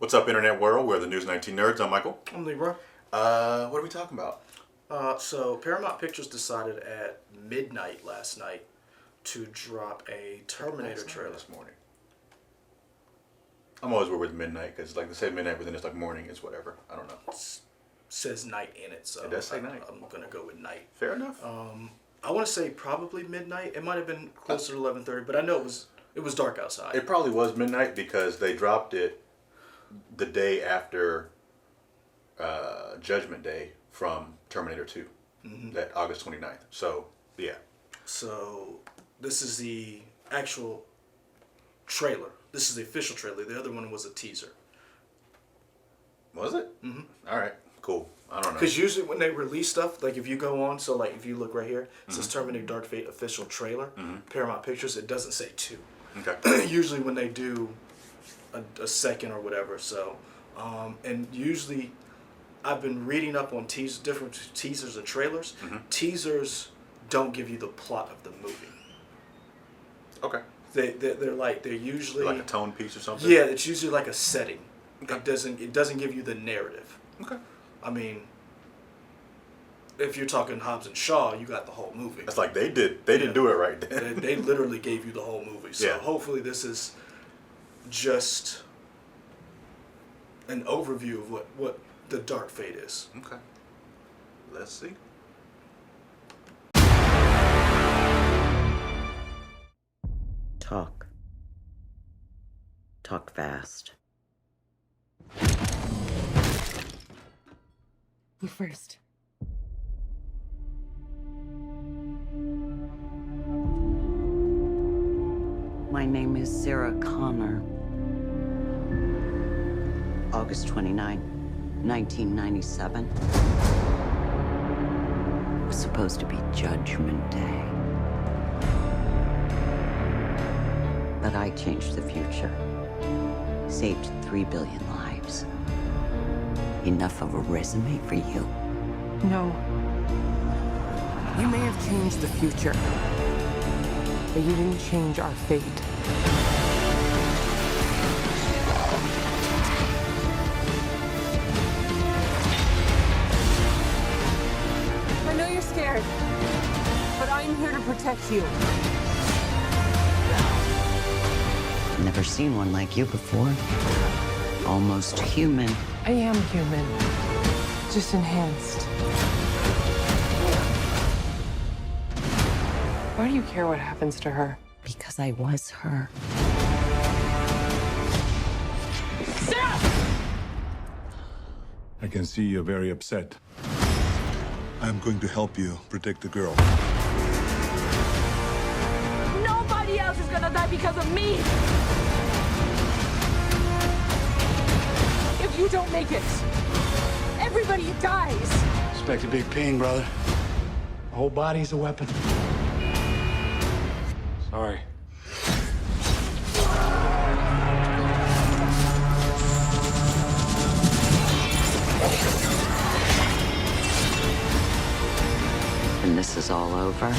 What's up, Internet World? We're the News 19 Nerds. I'm Michael. I'm Libra. What are we talking about? So Paramount Pictures decided at midnight last night to drop a Terminator trailer. This morning. I'm always weird with midnight because like they say midnight, but then it's like morning. It's whatever. I don't know. Says night in it, so It does say night. I'm gonna go with night. Fair enough. I want to say probably midnight. It might have been closer to 11:30, but I know it was dark outside. It probably was midnight because they dropped it the day after Judgment Day from Terminator 2, that August 29th. So, yeah. So this is the actual trailer. This is the official trailer. The other one was a teaser. Was it? Mm-hmm. All right. Cool. I don't know. Because usually when they release stuff, like if you go on, so like if you look right here, it says Terminator Dark Fate official trailer, Paramount Pictures, it doesn't say 2. Okay. Usually when they do a second or whatever, so, and usually I've been reading up on different teasers and trailers. Teasers don't give you the plot of the movie. Okay. They're usually Like a tone piece or something? Yeah, it's usually like a setting. Okay. It doesn't give you the narrative. Okay. I mean, if you're talking Hobbs and Shaw, you got the whole movie. It's like they didn't do it right then. They literally gave you the whole movie. So Yeah. hopefully this is just an overview of what the Dark Fate is. Okay. Let's see. Talk. Talk fast. You first. My name is Sarah Connor. August 29, 1997. It was supposed to be Judgment Day. But I changed the future. Saved 3 billion lives. Enough of a resume for you? No. You may have changed the future, but you didn't change our fate. I know you're scared, but I'm here to protect you. Never seen one like you before. Almost human. I am human, just enhanced. Why do you care what happens to her? Because I was her. I can see you're very upset. I'm going to help you protect the girl. Nobody else is gonna die because of me! If you don't make it, everybody dies. Expect a big ping, brother. The whole body's a weapon. Sorry. When this is all over,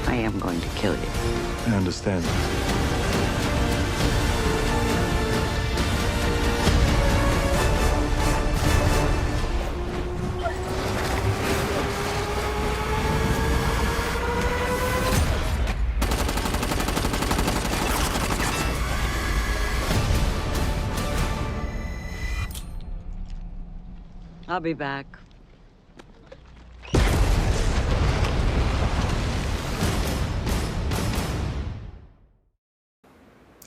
I am going to kill you. I understand. I'll be back.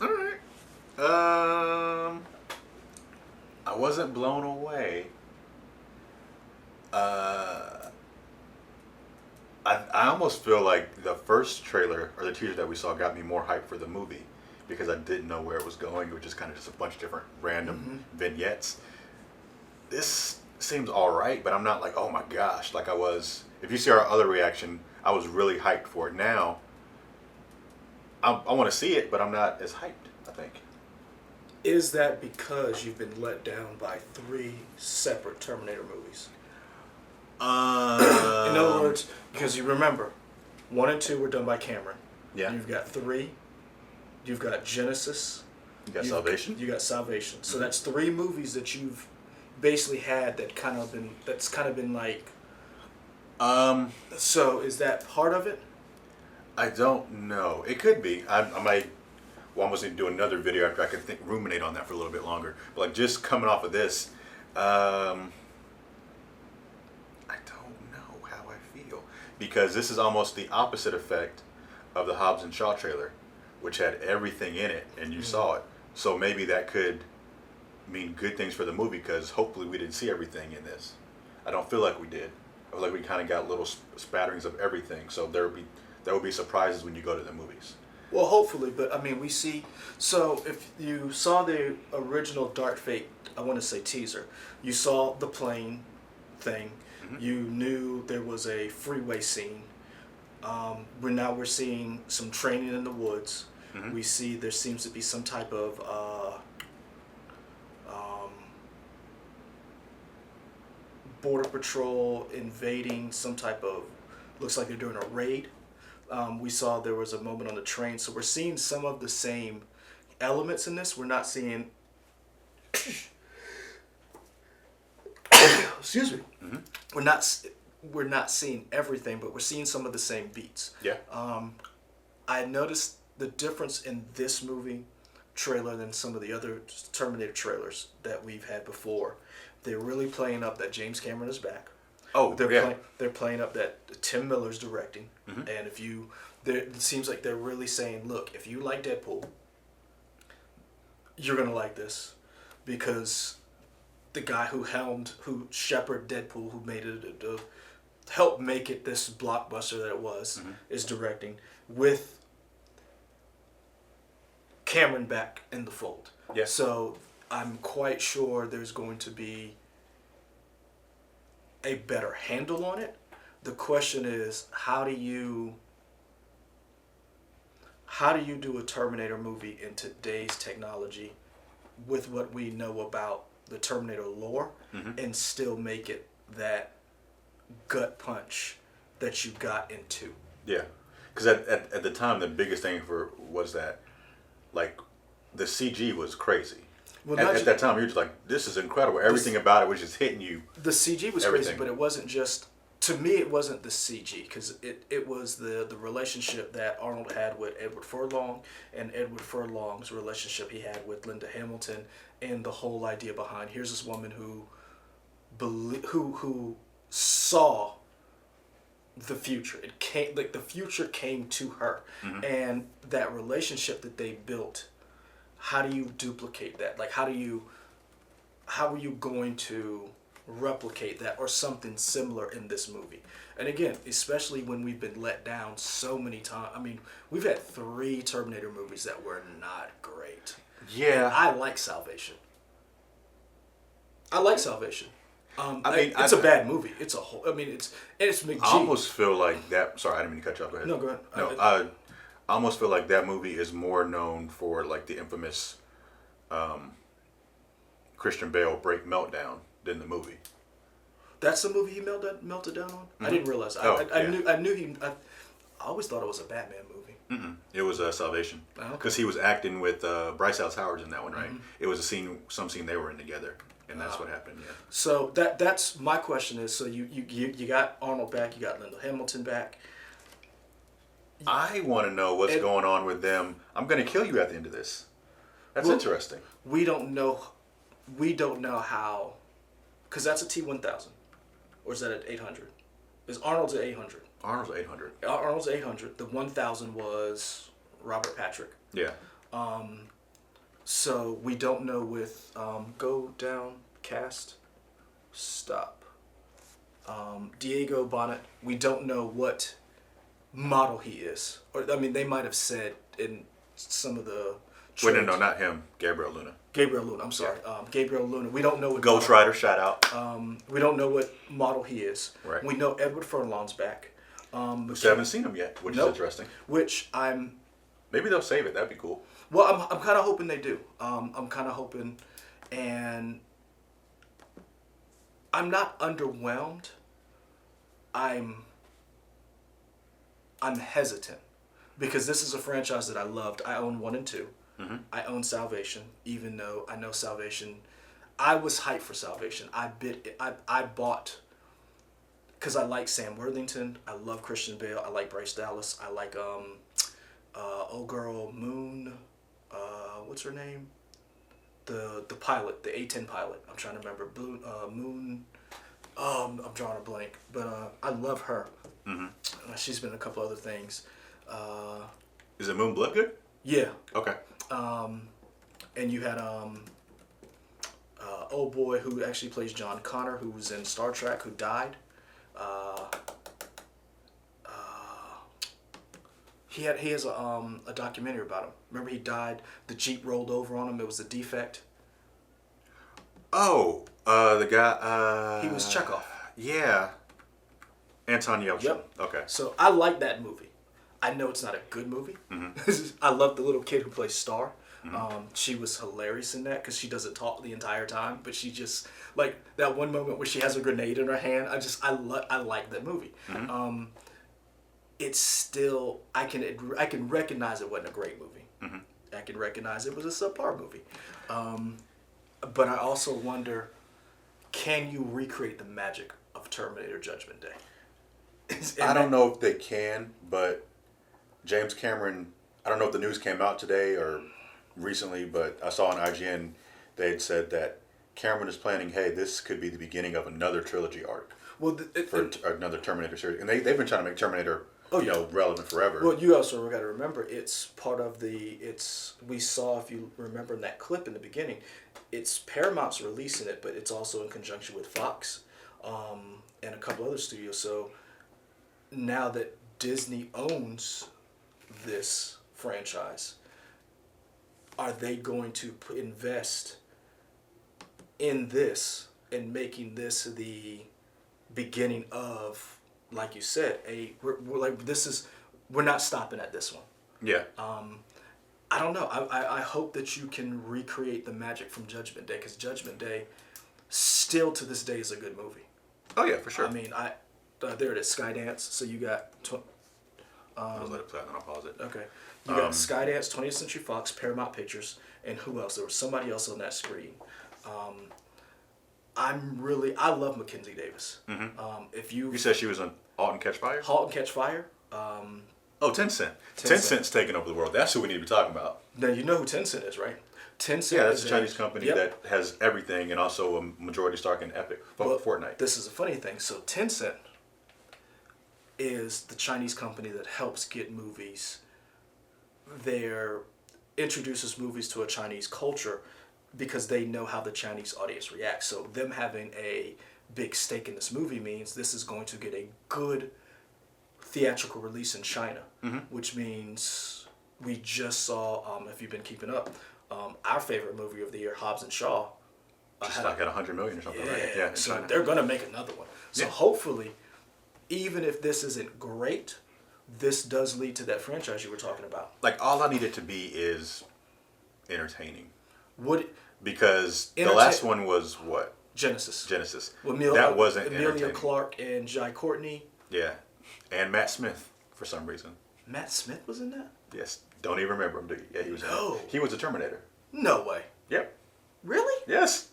All right. I wasn't blown away. I almost feel like the first trailer or the teaser that we saw got me more hyped for the movie because I didn't know where it was going. It was just kind of just a bunch of different random vignettes. This seems all right, but I'm not like, oh my gosh, like I was. If you see our other reaction, I was really hyped for it. Now, I want to see it, but I'm not as hyped, I think. Is that because you've been let down by 3 separate Terminator movies? In other words, because you remember, 1 and 2 were done by Cameron. Yeah. You've got 3. You've got Genesis. You got Salvation? You got Salvation. So that's 3 movies that you've basically had that's kind of been like. So is that part of it? I don't know. It could be. I might. Well, I'm going to do another video after I can ruminate on that for a little bit longer. But like just coming off of this, I don't know how I feel, because this is almost the opposite effect of the Hobbs and Shaw trailer, which had everything in it, and you saw it. So maybe that could mean good things for the movie, because hopefully we didn't see everything in this. I don't feel like we did. I feel like we kind of got little spatterings of everything. So there will be surprises when you go to the movies. Well, hopefully, but I mean, we see. So if you saw the original Dark Fate, I want to say teaser, you saw the plane thing. You knew there was a freeway scene. We're seeing some training in the woods. We see there seems to be some type of border patrol invading some type of, looks like they're doing a raid. We saw there was a moment on the train, so we're seeing some of the same elements in this. We're not seeing excuse me. We're not seeing everything, but we're seeing some of the same beats. Yeah. I noticed the difference in this movie trailer than some of the other Terminator trailers that we've had before. They're really playing up that James Cameron is back. Oh, They're playing up that Tim Miller's directing, and it seems like they're really saying, look, if you like Deadpool, you're gonna like this, because the guy who shepherded Deadpool, who made it, helped make it this blockbuster that it was, is directing with Cameron back in the fold. Yeah. So I'm quite sure there's going to be a better handle on it. The question is, how do you do a Terminator movie in today's technology with what we know about the Terminator lore and still make it that gut punch that you got into? Yeah, because at the time, the biggest thing was that, like, the CG was crazy. Well, at that time, you're just like, this is incredible. Everything about it was just hitting you. The CG was crazy, but it wasn't just, to me, it wasn't the CG, because it was the relationship that Arnold had with Edward Furlong, and Edward Furlong's relationship he had with Linda Hamilton, and the whole idea behind, here's this woman who saw the future. It came, like, the future came to her, and that relationship that they built. How do you duplicate that? Like, how are you going to replicate that or something similar in this movie? And again, especially when we've been let down so many times. I mean, we've had 3 Terminator movies that were not great. Yeah. And I like Salvation. It's a bad movie. It's a whole. I mean, it's McG. I almost feel like that. Sorry, I didn't mean to cut you off. Go ahead. No, go ahead. No, I almost feel like that movie is more known for, like, the infamous Christian Bale break meltdown than the movie. That's the movie he melted down on? I didn't realize. I knew he. I always thought it was a Batman movie. It was Salvation, because he was acting with Bryce Dallas Howard in that one, right? It was some scene they were in together, and that's what happened. Yeah. So that's my question is, so you got Arnold back, you got Linda Hamilton back. I want to know what's going on with them. I'm going to kill you at the end of this. That's interesting. We don't know how, because that's a T-1000, or is that an 800? Is Arnold's an 800? Arnold's 800. Arnold's 800. The 1000 was Robert Patrick. Yeah. So we don't know with go down, cast, stop. Diego Bonnet. We don't know what model he is, or I mean, they might have said in some of the. Wait, no, not him. Gabriel Luna. Gabriel Luna. I'm sorry. Yeah. Gabriel Luna. We don't know what. Ghost Rider, shout out. We don't know what model he is. Right. We know Edward Furlong's back. We still haven't seen him yet, which is interesting. Which I'm. Maybe they'll save it. That'd be cool. Well, I'm kind of hoping they do. I'm kind of hoping, and I'm not underwhelmed. I'm hesitant, because this is a franchise that I loved. I own 1 and 2. I own Salvation, even though I know Salvation. I was hyped for Salvation. I bought because I like Sam Worthington. I love Christian Bale. I like Bryce Dallas. I like old girl Moon. What's her name? The pilot, the A-10 pilot. I'm trying to remember. Moon. I'm drawing a blank, but I love her. She's been in a couple other things. Is it Moon Bloodgood? Yeah. Okay. And you had old boy who actually plays John Connor, who was in Star Trek, who died. He has a documentary about him. Remember, he died. The Jeep rolled over on him. It was a defect. Oh, the guy. He was Chekhov. Yeah. Anton Yelchin. Yep. Okay. So I like that movie. I know it's not a good movie. I love the little kid who plays Star. She was hilarious in that because she doesn't talk the entire time, but she just like that one moment where she has a grenade in her hand. I like that movie. It's still I can recognize it wasn't a great movie. I can recognize it was a subpar movie. But I also wonder, can you recreate the magic of Terminator Judgment Day? I don't know if they can, but James Cameron, I don't know if the news came out today or recently, but I saw on IGN they had said that Cameron is planning, hey, this could be the beginning of another trilogy arc for another Terminator series. And they've been trying to make Terminator relevant forever. Well, you also got to remember, it's part of we saw, if you remember in that clip in the beginning, it's Paramount's releasing it, but it's also in conjunction with Fox and a couple other studios. So now that Disney owns this franchise, are they going to invest in this and making this the beginning of, like you said, we're not stopping at this one. Yeah. I don't know. I hope that you can recreate the magic from Judgment Day, because Judgment Day still to this day is a good movie. Oh yeah, for sure. I mean, there it is, Skydance. So you got. I'll let it play and then I'll pause it. Okay. You got Skydance, 20th Century Fox, Paramount Pictures, and who else? There was somebody else on that screen. I love Mackenzie Davis. If you said she was on *Halt and Catch Fire*. *Halt and Catch Fire*. Oh, Tencent. Tencent's taking over the world. That's who we need to be talking about. Now you know who Tencent is, right? Tencent. Yeah, that's a Chinese company that has everything and also a majority stock in Epic, Fortnite. This is a funny thing. So Tencent is the Chinese company that helps get movies. Introduces movies to a Chinese culture because they know how the Chinese audience reacts. So them having a big stake in this movie means this is going to get a good theatrical release in China, which means we just saw, if you've been keeping up, our favorite movie of the year, Hobbs and Shaw. Just like at $100 million or something, right? Yeah, so they're going to make another one. So hopefully, even if this isn't great, this does lead to that franchise you were talking about. Like, all I need it to be is entertaining. Because the Entertain- last one was what? Genesis. Well, that wasn't Emilia entertaining. Clarke and Jai Courtney. Yeah. And Matt Smith, for some reason. Matt Smith was in that? Yes. Don't even remember him, do you? Yeah, he was in it. He was a Terminator. No way. Yep. Really? Yes.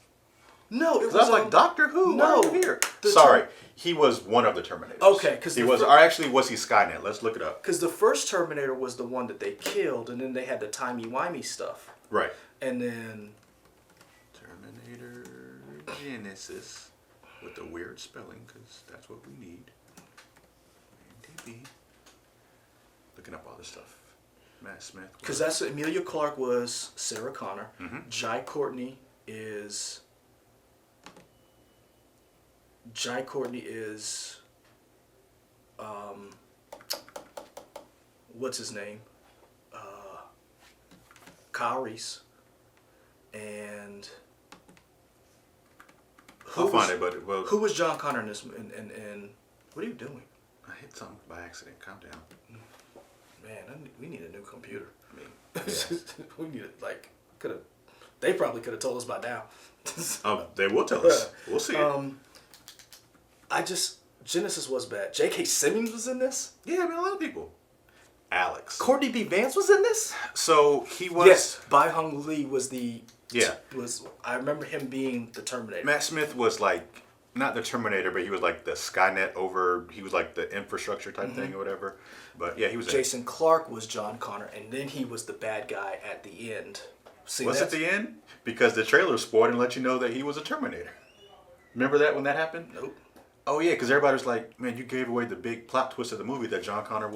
No, it was. I was like, Doctor Who? No. Why are you here? Sorry. He was one of the Terminators. Okay, because or actually, was he Skynet? Let's look it up. Because the first Terminator was the one that they killed, and then they had the timey-wimey stuff. Right. And then Terminator Genesis with the weird spelling, because that's what we need. IMDb. Looking up all this stuff. Matt Smith. Because that's Emilia Clarke was Sarah Connor. Jai Courtney is. What's his name? Kyle Reese. And I'll find it, but who was John Connor in this? And what are you doing? I hit something by accident. Calm down. Man, we need a new computer. I mean, yeah. We need they probably could have told us by now. They will tell us. We'll see it. Genesis was bad. J.K. Simmons was in this? Yeah, I mean, a lot of people. Alex. Courtney B. Vance was in this? So he was. Yes. Bai Hung Lee was the. Yeah. I remember him being the Terminator. Matt Smith was like, not the Terminator, but he was like the Skynet he was like the infrastructure type thing or whatever. But yeah, he was. Jason Clarke was John Connor, and then he was the bad guy at the end. See, Was it the end? Because the trailer spoiled and let you know that he was a Terminator. Remember that when that happened? Nope. Oh yeah, because everybody was like, "Man, you gave away the big plot twist of the movie that John Connor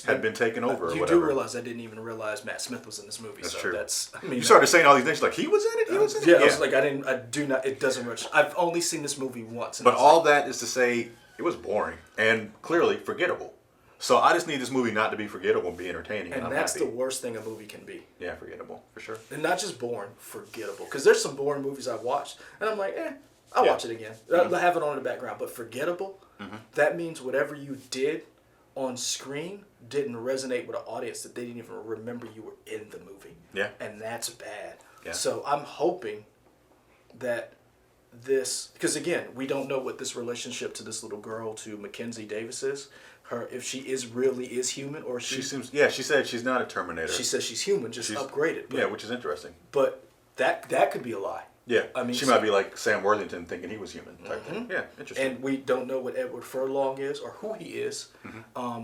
had been taken over." You or whatever. do realize I didn't even realize Matt Smith was in this movie. That's so true. I mean, You started saying all these things like he was in it. He was in it. Yeah, I was like, I do not. It doesn't rush. I've only seen this movie once. But all that is to say, it was boring and clearly forgettable. So I just need this movie not to be forgettable and be entertaining. and I'm that's happy. the worst thing a movie can be. Yeah, forgettable for sure. And not just boring, forgettable. Because there's some boring movies I've watched, and I'm like, I'll Yeah. watch it again. I'll have it on in the background. But forgettable, that means whatever you did on screen didn't resonate with an audience that they didn't even remember you were in the movie. Yeah. And that's bad. Yeah. So I'm hoping that this, because again, we don't know what this relationship to this little girl, to Mackenzie Davis is. If she really is human, or She seems. Yeah, she said she's not a Terminator. she says she's human, just upgraded. But, Yeah, which is interesting. but that could be a lie. Yeah, I mean, she so- might be like Sam Worthington thinking he was human type thing. Yeah, interesting. And we don't know what Edward Furlong is or who he is.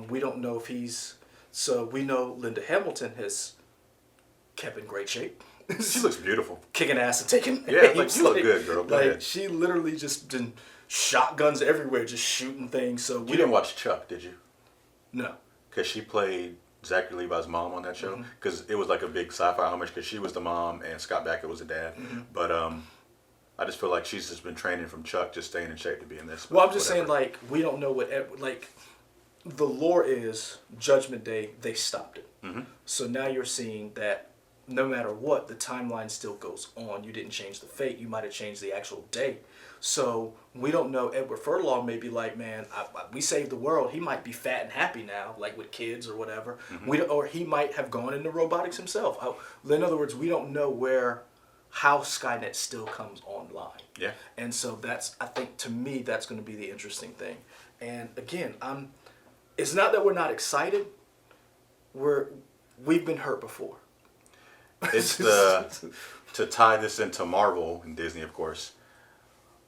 We don't know if he's. So we know Linda Hamilton has kept in great shape. She looks beautiful. Kicking ass and taking Yeah, names. like, you look good, girl. Go ahead. She literally just been shotguns everywhere, just shooting things. So You didn't watch Chuck, did you? No. Because she played Zachary Levi's mom on that show. Because it was like a big sci-fi homage. Because she was the mom and Scott Bakula was the dad. But I just feel like she's just been training from Chuck, just staying in shape to be in this. Well, I'm just saying, like, we don't know what like. The lore is Judgment Day. They stopped it. So now you're seeing that no matter what, the timeline still goes on. You didn't change the fate. You might have changed the actual day. So we don't know. Edward Furlong may be like, man, we saved the world. He might be fat and happy now, like with kids or whatever. Or he might have gone into robotics himself. In other words, we don't know how Skynet still comes online. Yeah. And so I think to me, that's going to be the interesting thing. And again, it's not that we're not excited. We've been hurt before. It's to tie this into Marvel and Disney, of course.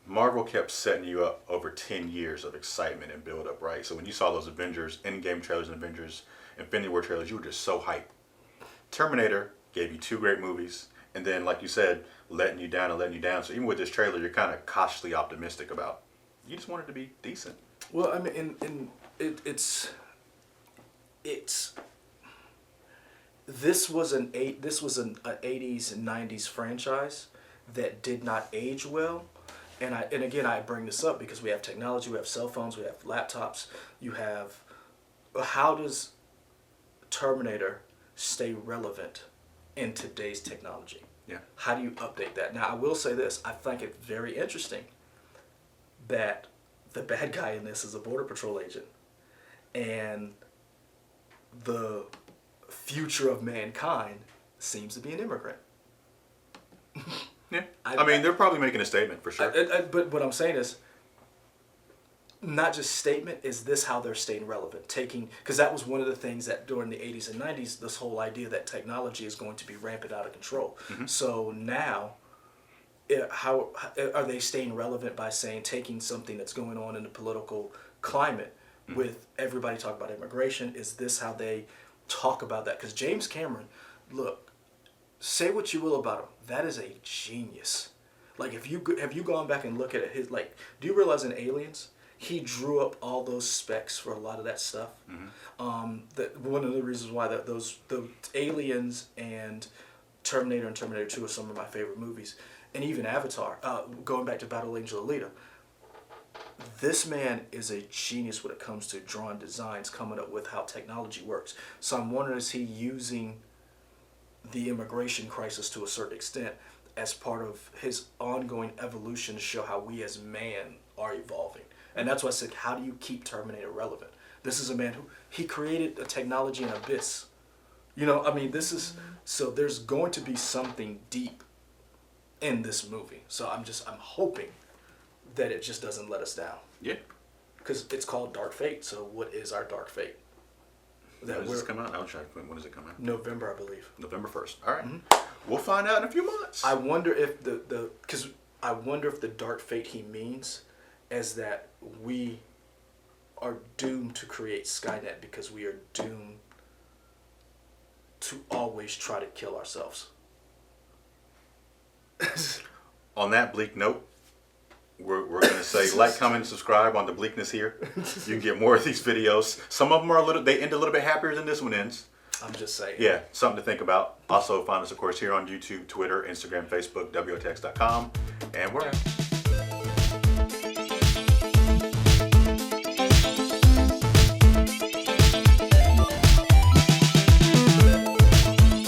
Marvel kept setting you up over 10 years of excitement and build up, right? So when you saw those Avengers Endgame trailers and Avengers Infinity War trailers, you were just so hyped. Terminator gave you 2 great movies, and then, like you said, letting you down. So even with this trailer, you're kind of cautiously optimistic about. You just want it to be decent. Well, I mean, it's this was an 80s and 90s franchise that did not age well. And again, I bring this up because we have technology, we have cell phones, we have laptops, how does Terminator stay relevant in today's technology? Yeah. How do you update that? Now, I will say this, I think it's very interesting that the bad guy in this is a Border Patrol agent. And the future of mankind seems to be an immigrant. Yeah. I mean, they're probably making a statement for sure. But what I'm saying is, not just statement, is this how they're staying relevant? Because that was one of the things that during the 80s and 90s, this whole idea that technology is going to be rampant out of control. So now, how are they staying relevant by taking something that's going on in the political climate with everybody talking about immigration? Is this how they talk about that? Because James Cameron, look, say what you will about him, that is a genius. Like, have you gone back and look at his, like, do you realize in Aliens, he drew up all those specs for a lot of that stuff? That one of the reasons why the Aliens and Terminator 2 are some of my favorite movies, and even Avatar, going back to Battle Angel Alita. This man is a genius when it comes to drawing designs, coming up with how technology works. So I'm wondering, is he using the immigration crisis to a certain extent as part of his ongoing evolution to show how we as man are evolving? And that's why I said, how do you keep Terminator relevant? This is a man he created a technology in abyss. So there's going to be something deep in this movie. So I'm hoping that it just doesn't let us down. Yeah. Because it's called Dark Fate, so what is our dark fate? that When does this come out? I'll check. When does it come out? November, I believe. November 1st. All right. We'll find out in a few months. I wonder if because I wonder if the dark fate he means is that we are doomed to create Skynet because we are doomed to always try to kill ourselves. On that bleak note, we're going to say like, comment, and subscribe on the bleakness here. You can get more of these videos. Some of them are they end a little bit happier than this one ends. I'm just saying. Yeah, something to think about. Also, find us, of course, here on YouTube, Twitter, Instagram, Facebook, WOTX.com. And we're out.